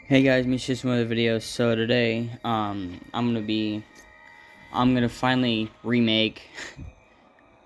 Hey guys, me just another video. So today, I'm gonna finally remake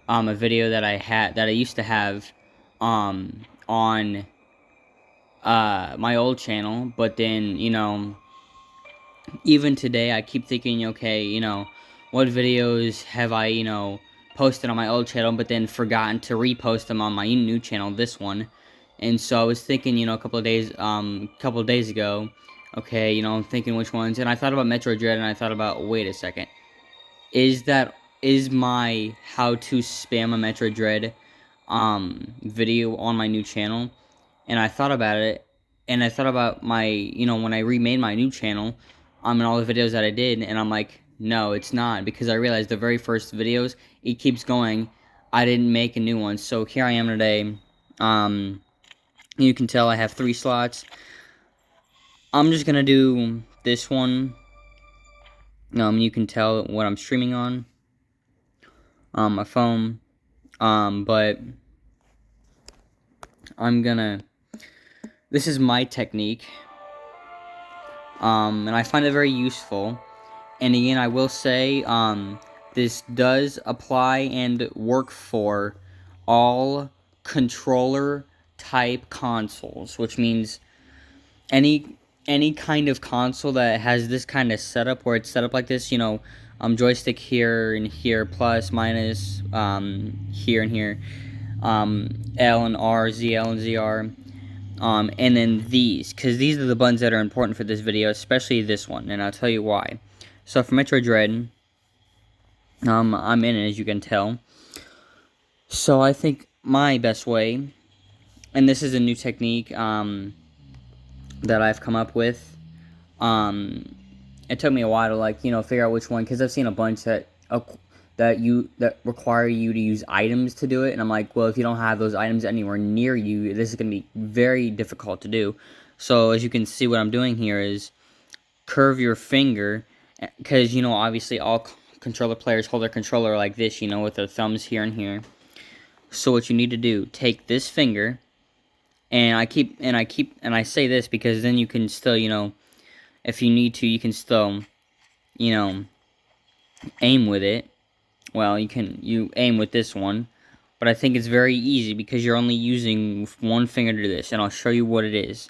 a video that I used to have on my old channel, but then even today I keep thinking, okay, what videos have I posted on my old channel, but then forgotten to repost them on my new channel, this one. And so I was thinking, a couple of days ago, okay, I'm thinking which ones, and I thought about Metroid Dread, and I thought about, wait a second, is my how to spam a Metroid Dread video on my new channel? And I thought about it, and I thought about my, when I remade my new channel, and all the videos that I did, and I'm like, no, it's not, because I realized the very first videos, it keeps going, I didn't make a new one. So here I am today. You can tell I have 3 slots. I'm just gonna do this one. You can tell what I'm streaming on my phone. But this is my technique. And I find it very useful. And again, I will say, this does apply and work for all controller type consoles, which means any kind of console that has this kind of setup, where it's set up like this, joystick here and here, plus, minus, here and here, L and R, ZL and ZR, and then these, because these are the buttons that are important for this video, especially this one, and I'll tell you why. So for Metroid Dread, I'm in it, as you can tell. So I think my best way, and this is a new technique, that I've come up with. It took me a while to figure out which one, because I've seen a bunch that require you to use items to do it, and I'm like, well, if you don't have those items anywhere near you, this is going to be very difficult to do. So as you can see, what I'm doing here is curve your finger, because obviously all controller players hold their controller like this, with their thumbs here and here. So what you need to do, take this finger, and I say this because then you can still, if you need to, you can still, aim with it. Well, you aim with this one, but I think it's very easy because you're only using one finger to do this, and I'll show you what it is.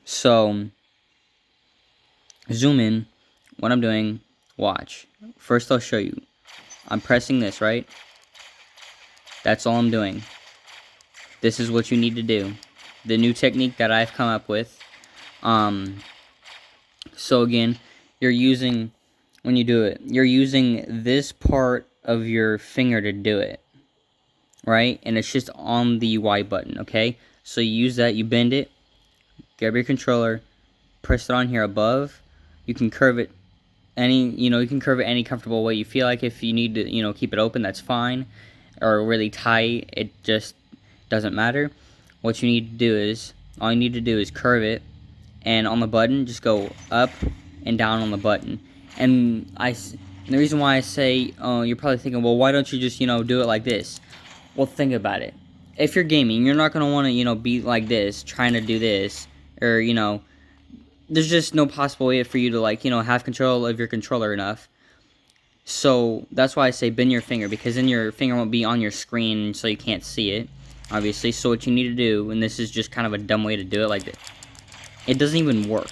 So, zoom in, what I'm doing, watch. First I'll show you. I'm pressing this, right? That's all I'm doing. This is what you need to do. The new technique that I've come up with. So again, when you do it, you're using this part of your finger to do it, right? And it's just on the Y button, okay? So you use that, you bend it, grab your controller, press it on here above. You can curve it any comfortable way you feel like. If you need to, keep it open, that's fine. Or really tight, it just doesn't matter. What you need to do is, all you need to do is curve it, and on the button, just go up and down on the button. And the reason why I say, you're probably thinking, well, why don't you just, do it like this? Well, think about it. If you're gaming, you're not going to want to, be like this, trying to do this, or, there's just no possible way for you to, have control of your controller enough. So, that's why I say bend your finger, because then your finger won't be on your screen, so you can't see it, obviously. So what you need to do, and this is just kind of a dumb way to do it like this, it doesn't even work.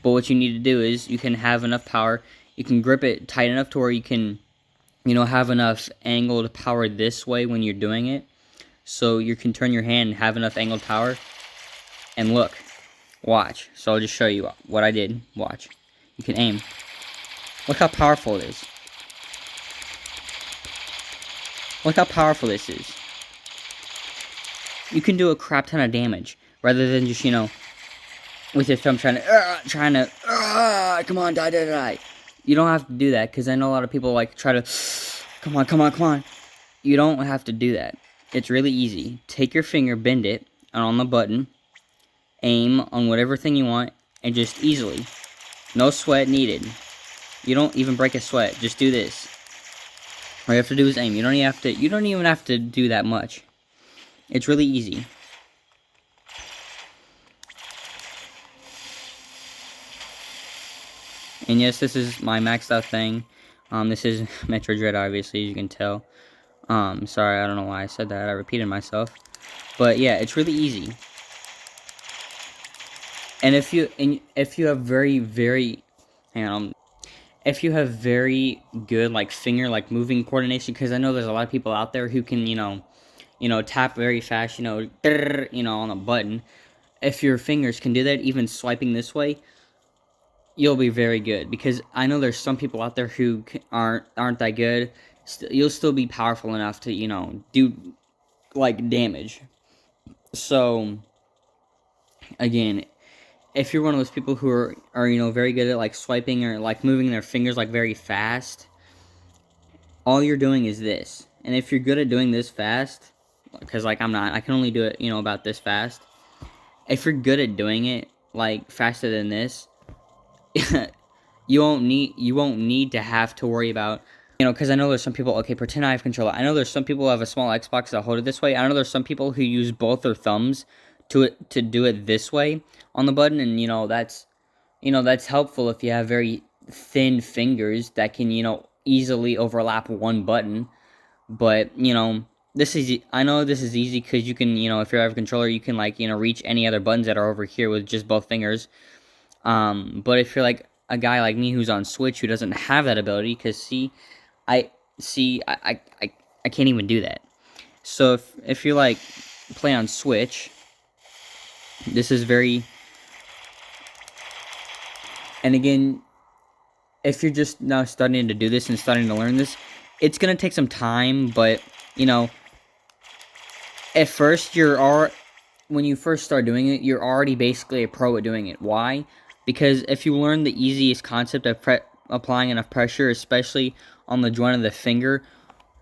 But what you need to do is, you can have enough power, you can grip it tight enough to where you can, have enough angled power this way when you're doing it. So you can turn your hand and have enough angled power. And look, watch. So I'll just show you what I did. Watch. You can aim. Look how powerful it is. Look how powerful this is. You can do a crap ton of damage, rather than just, with your thumb trying to, come on, die. You don't have to do that, because I know a lot of people try to, come on. You don't have to do that. It's really easy. Take your finger, bend it, and on the button, aim on whatever thing you want, and just easily, no sweat needed. You don't even break a sweat. Just do this. All you have to do is aim. You don't even have to do that much. It's really easy. And yes, this is my maxed out thing. This is Metroid Dread, obviously, as you can tell. Sorry, I don't know why I said that. I repeated myself. But yeah, it's really easy. And if you have very hang on, if you have very good like finger like moving coordination, because I know there's a lot of people out there who can tap very fast, on a button. If your fingers can do that, even swiping this way, you'll be very good. Because I know there's some people out there who aren't that good. You'll still be powerful enough to do like damage. So again, if you're one of those people who are very good at like swiping or like moving their fingers like very fast, all you're doing is this. And if you're good at doing this fast, because like I'm not, I can only do it about this fast. If you're good at doing it like faster than this, you won't need to have to worry about because I know there's some people. Okay, pretend I have controller. I know there's some people who have a small Xbox that hold it this way. I know there's some people who use both their thumbs to do it this way on the button, and that's helpful if you have very thin fingers that can easily overlap one button. But I know this is easy because you can if you have a controller, you can like reach any other buttons that are over here with just both fingers. But if you're like a guy like me who's on Switch who doesn't have that ability, because I can't even do that. So if you like play on Switch, this is very. And again, if you're just now starting to do this and starting to learn this, it's gonna take some time. But at first when you first start doing it, you're already basically a pro at doing it. Why? Because if you learn the easiest concept of applying enough pressure, especially on the joint of the finger,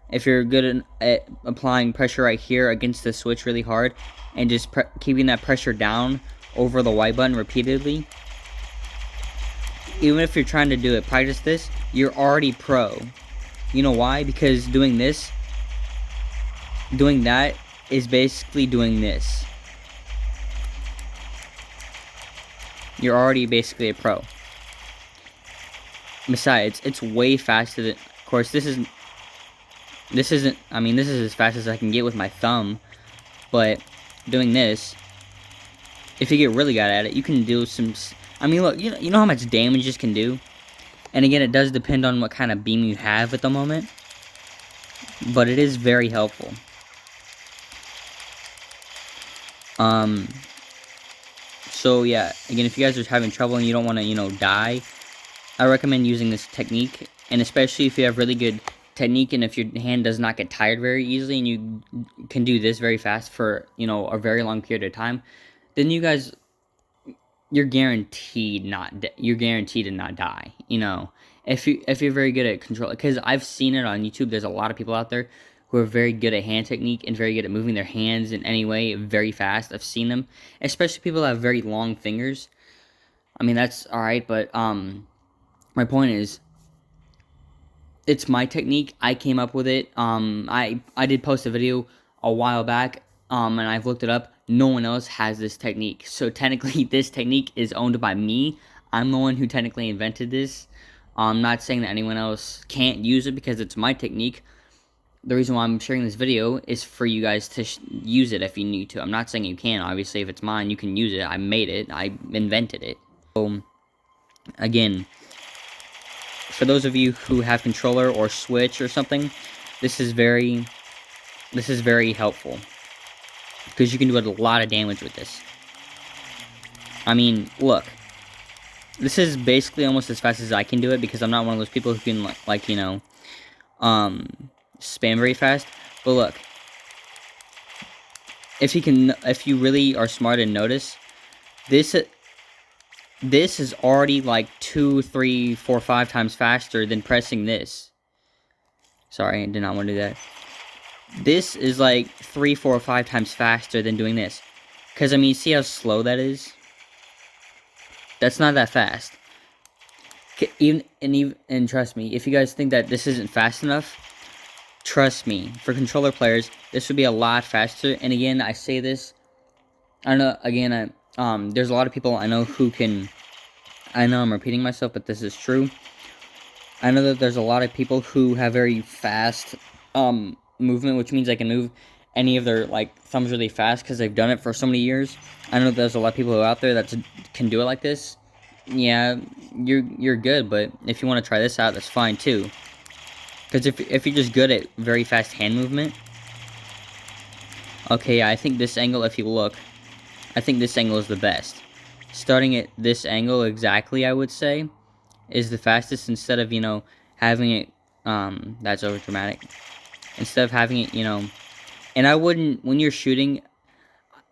if you're good at applying pressure right here against the Switch really hard, and just keeping that pressure down over the Y button repeatedly, even if you're trying to practice this, you're already pro. You know why? Because doing that is basically doing this. You're already basically a pro. Besides, it's way faster than. Of course, this isn't. I mean, this is as fast as I can get with my thumb. But doing this, if you get really good at it, you can do some. I mean, look, you know how much damage this can do. And again, it does depend on what kind of beam you have at the moment. But it is very helpful. So yeah, again, if you guys are having trouble and you don't want to, die, I recommend using this technique. And especially if you have really good technique and if your hand does not get tired very easily and you can do this very fast for, a very long period of time, then you're guaranteed to not die, if you're very good at control. Because I've seen it on YouTube. There's a lot of people out there who are very good at hand technique and very good at moving their hands in any way very fast. I've seen them, especially people that have very long fingers. I mean, that's alright, but my point is, it's my technique. I came up with it. I did post a video a while back, and I've looked it up. No one else has this technique. So technically, this technique is owned by me. I'm the one who technically invented this. I'm not saying that anyone else can't use it because it's my technique. The reason why I'm sharing this video is for you guys to use it if you need to. I'm not saying you can. Obviously, if it's mine, you can use it. I made it. I invented it. So, again, for those of you who have controller or Switch or something, this is very helpful because you can do a lot of damage with this. I mean, look, this is basically almost as fast as I can do it because I'm not one of those people who can spam very fast. But look, if you really are smart and notice, this is already like 2, 3, 4, 5 times faster than pressing this. Sorry, I did not want to do that. This is like 3, 4, 5 times faster than doing this. Because, I mean, see how slow that is? That's not that fast. And trust me, if you guys think that this isn't fast enough, trust me, for controller players, this would be a lot faster. And again, I say this, I know, again, there's a lot of people I know who can I know I'm repeating myself, but this is true. I know that there's a lot of people who have very fast movement, which means they can move any of their like thumbs really fast because they've done it for so many years. I know there's a lot of people who are out there that can do it like this. Yeah, you're good, but if you want to try this out, that's fine too. Because if you're just good at very fast hand movement, okay, yeah, I think this angle, if you look, I think this angle is the best. Starting at this angle exactly, I would say, is the fastest instead of, having it, that's over dramatic. Instead of having it, and I wouldn't, when you're shooting,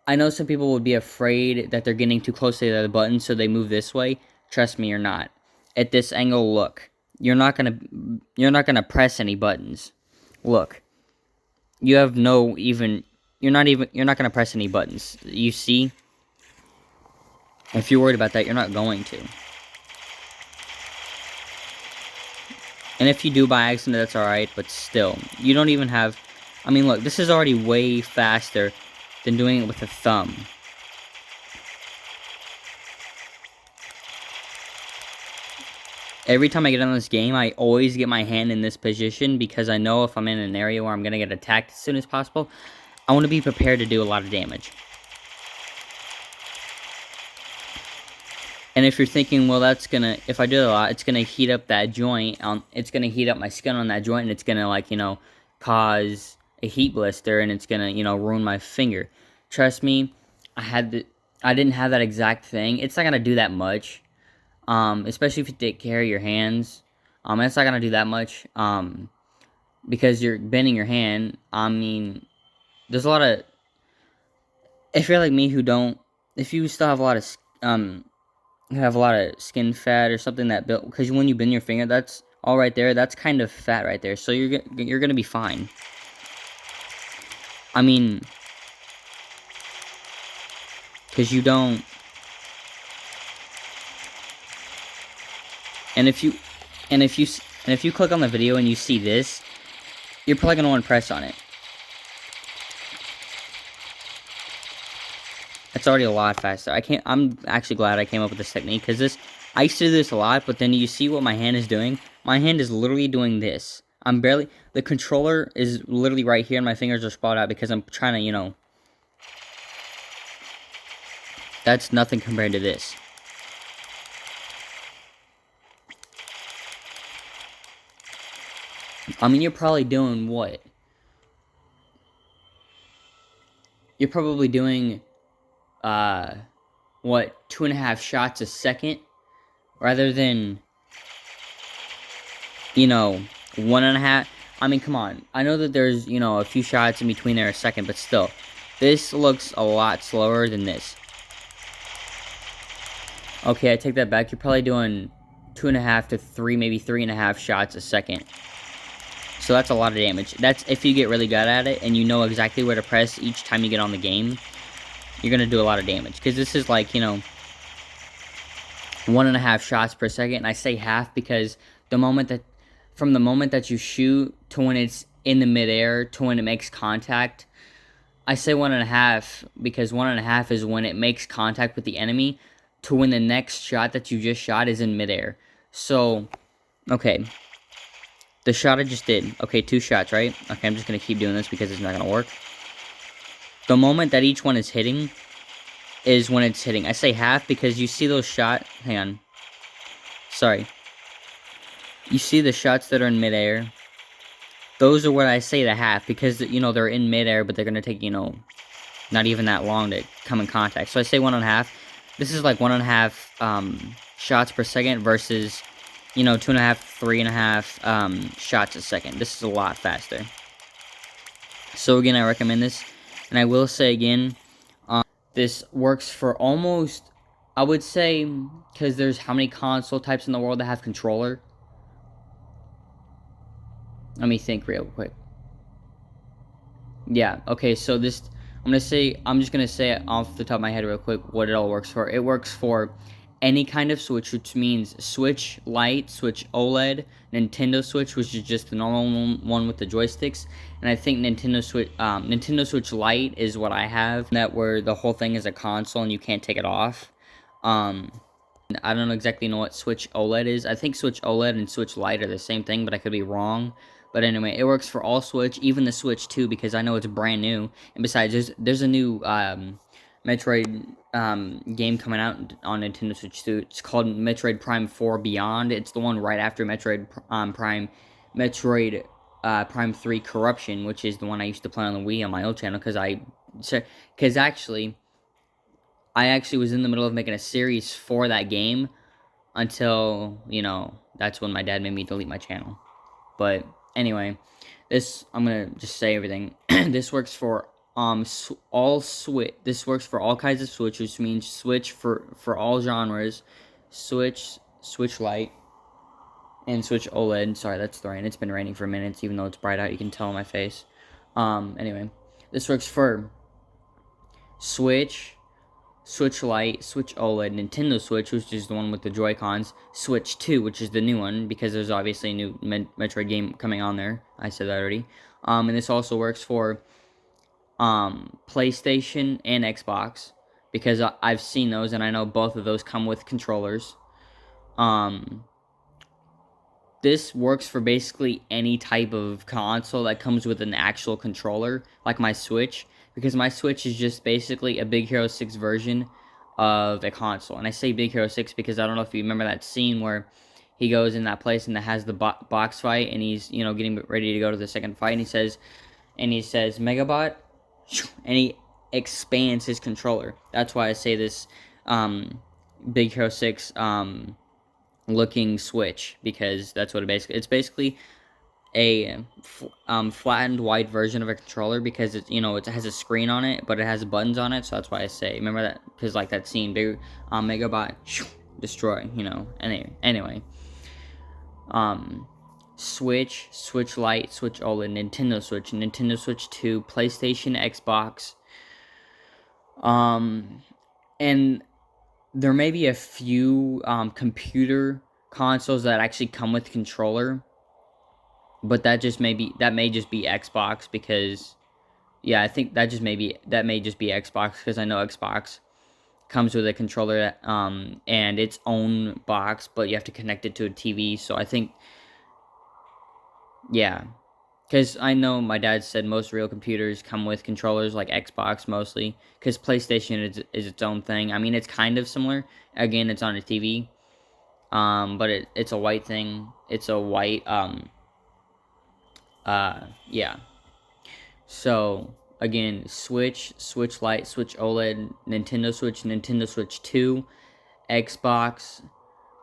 I know some people would be afraid that they're getting too close to the button, so they move this way. Trust me, you're not. At this angle, look. You're not gonna press any buttons. Look. You have no even, you're not gonna press any buttons. You see? If you're worried about that, you're not going to. And if you do by accident, that's alright, but still. You don't even have, I mean, look, this is already way faster than doing it with a thumb. Every time I get on this game, I always get my hand in this position because I know if I'm in an area where I'm going to get attacked as soon as possible, I want to be prepared to do a lot of damage. And if you're thinking, well, that's going to, if I do it a lot, it's going to heat up that joint, it's going to heat up my skin on that joint, and it's going to, like, cause a heat blister, and it's going to, ruin my finger. Trust me, I didn't have that exact thing. It's not going to do that much. Especially if you take care of your hands. It's not gonna do that much. Because you're bending your hand. I mean, there's a lot of. If you're like me, if you still have a lot of skin fat or something that built, because when you bend your finger, that's all right there. That's kind of fat right there. So you're gonna be fine. I mean, because you don't. And if you click on the video and you see this, you're probably gonna want to press on it. It's already a lot faster. I'm actually glad I came up with this technique because I used to do this a lot, but then you see what my hand is doing. My hand is literally doing this. The controller is literally right here, and my fingers are sprawled out because I'm trying to, that's nothing compared to this. I mean, you're probably doing what? You're probably doing, 2.5 shots a second? Rather than, 1.5. I mean, come on. I know that there's, a few shots in between there a second, but still. This looks a lot slower than this. Okay, I take that back. You're probably doing 2.5 to 3, maybe 3.5 shots a second. So that's a lot of damage. That's if you get really good at it and you know exactly where to press each time you get on the game. You're going to do a lot of damage. Because this is like, 1.5 shots per second. And I say half because from the moment that you shoot to when it's in the midair to when it makes contact. I say 1.5 because 1.5 is when it makes contact with the enemy to when the next shot that you just shot is in midair. So, okay. The shot I just did. Okay, 2 shots, right? Okay, I'm just going to keep doing this because it's not going to work. The moment that each one is hitting is when it's hitting. I say half because you see those shots. Hang on. Sorry. You see the shots that are in midair. Those are what I say the half because, they're in midair, but they're going to take, not even that long to come in contact. So I say 1.5. This is like 1.5 shots per second versus, 2.5, 3.5 shots a second. This is a lot faster. So again, I recommend this. And I will say again, this works for almost, I would say, because there's how many console types in the world that have controller? Let me think real quick. Yeah, okay, so this, I'm just going to say it off the top of my head real quick what it all works for. It works for any kind of Switch, which means Switch Lite, Switch OLED, Nintendo Switch, which is just the normal one with the joysticks, and I think Nintendo Switch Lite is what I have, that where the whole thing is a console and you can't take it off. I don't exactly know what Switch OLED is. I think Switch OLED and Switch Lite are the same thing, but I could be wrong. But anyway, it works for all Switch, even the Switch 2, because I know it's brand new. And besides, there's a new Metroid game coming out on Nintendo Switch 2. It's called Metroid Prime 4 Beyond. It's the one right after Metroid Prime 3 Corruption, which is the one I used to play on the Wii on my old channel, because actually I actually was in the middle of making a series for that game until, that's when my dad made me delete my channel. But anyway, I'm going to just say everything. This works for all Switch. This works for all kinds of Switch, which means Switch for all genres. Switch Lite, and Switch OLED. Sorry, that's the rain. It's been raining for minutes, even though it's bright out. You can tell on my face. Anyway, this works for Switch Lite, Switch OLED, Nintendo Switch, which is the one with the Joy-Cons, Switch 2, which is the new one, because there's obviously a new Metroid game coming on there. I said that already. And this also works for PlayStation and Xbox, because I've seen those, and I know both of those come with controllers. This works for basically any type of console that comes with an actual controller, like my Switch, because my Switch is just basically a Big Hero 6 version of a console. And I say Big Hero 6 because I don't know if you remember that scene where he goes in that place and it has the box fight, and he's, getting ready to go to the second fight, and he says, Megabot, and he expands his controller. That's why I say this Big Hero 6 looking Switch, because that's what it's basically a flattened wide version of a controller, because it has a screen on it, but it has buttons on it. So that's why I say, remember that, because like that scene, big Megabot destroy, anyway, Switch Lite, Switch OLED, Nintendo Switch 2, PlayStation, Xbox, and there may be a few computer consoles that actually come with controller, but that may just be Xbox, because I think that may just be Xbox, because I know Xbox comes with a controller and its own box, but you have to connect it to a TV. So I think because I know my dad said most real computers come with controllers, like Xbox mostly, because PlayStation is its own thing. I mean, it's kind of similar. Again, it's on a TV, but it's a white thing. It's a white, yeah. So, again, Switch Lite, Switch OLED, Nintendo Switch 2, Xbox,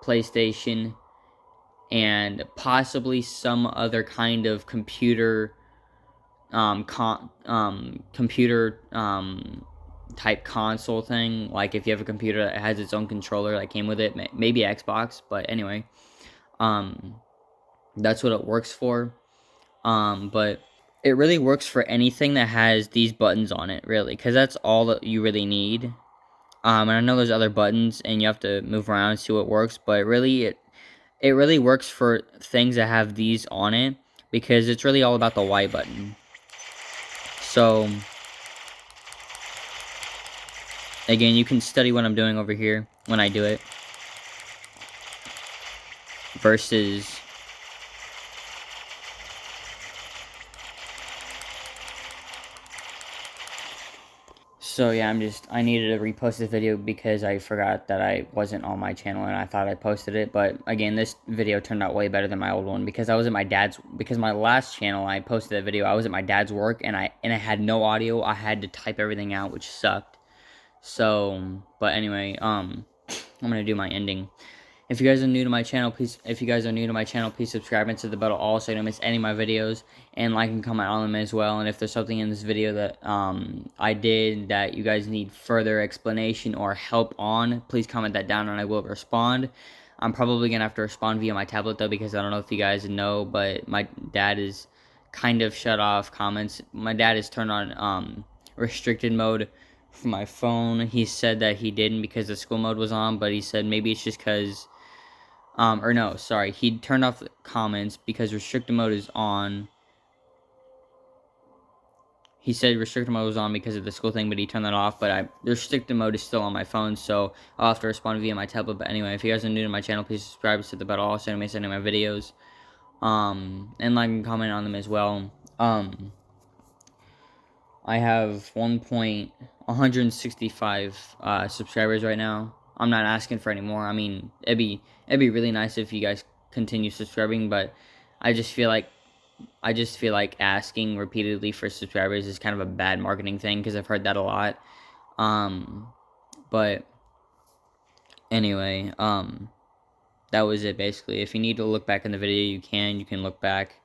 PlayStation, and possibly some other kind of computer computer type console thing. Like if you have a computer that has its own controller that came with it, maybe Xbox. But anyway, that's what it works for. But it really works for anything that has these buttons on it, really, because that's all that you really need. And I know there's other buttons, and you have to move around and see what works, but really, it really works for things that have these on it, because it's really all about the Y button. So, again, you can study what I'm doing over here when I do it, versus so yeah, I needed to repost this video because I forgot that I wasn't on my channel, and I thought I posted it. But again, this video turned out way better than my old one, because I was at my dad's, because my last channel I posted that video, I was at my dad's work, and I had no audio. I had to type everything out, which sucked. So, but anyway, I'm gonna do my ending. If you guys are new to my channel, please subscribe and hit the bell to all, so you don't miss any of my videos, and like and comment on them as well. And if there's something in this video that I did that you guys need further explanation or help on, please comment that down, and I will respond. I'm probably gonna have to respond via my tablet though, because I don't know if you guys know, but my dad is kind of shut off comments. My dad is turned on restricted mode for my phone. He said that he didn't because the school mode was on, but he said maybe it's just because or no, sorry, he turned off the comments because restricted mode is on. he said restricted mode was on because of the school thing, but he turned that off. But the restricted mode is still on my phone, so I'll have to respond via my tablet. But anyway, if you guys are new to my channel, please subscribe, hit the bell also to make sending my videos, and like and comment on them as well. I have 165 subscribers right now. I'm not asking for any more. I mean, it'd be really nice if you guys continue subscribing, but I just feel like asking repeatedly for subscribers is kind of a bad marketing thing, because I've heard that a lot. But anyway, that was it basically. If you need to look back in the video, you can look back.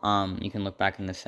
You can look back in the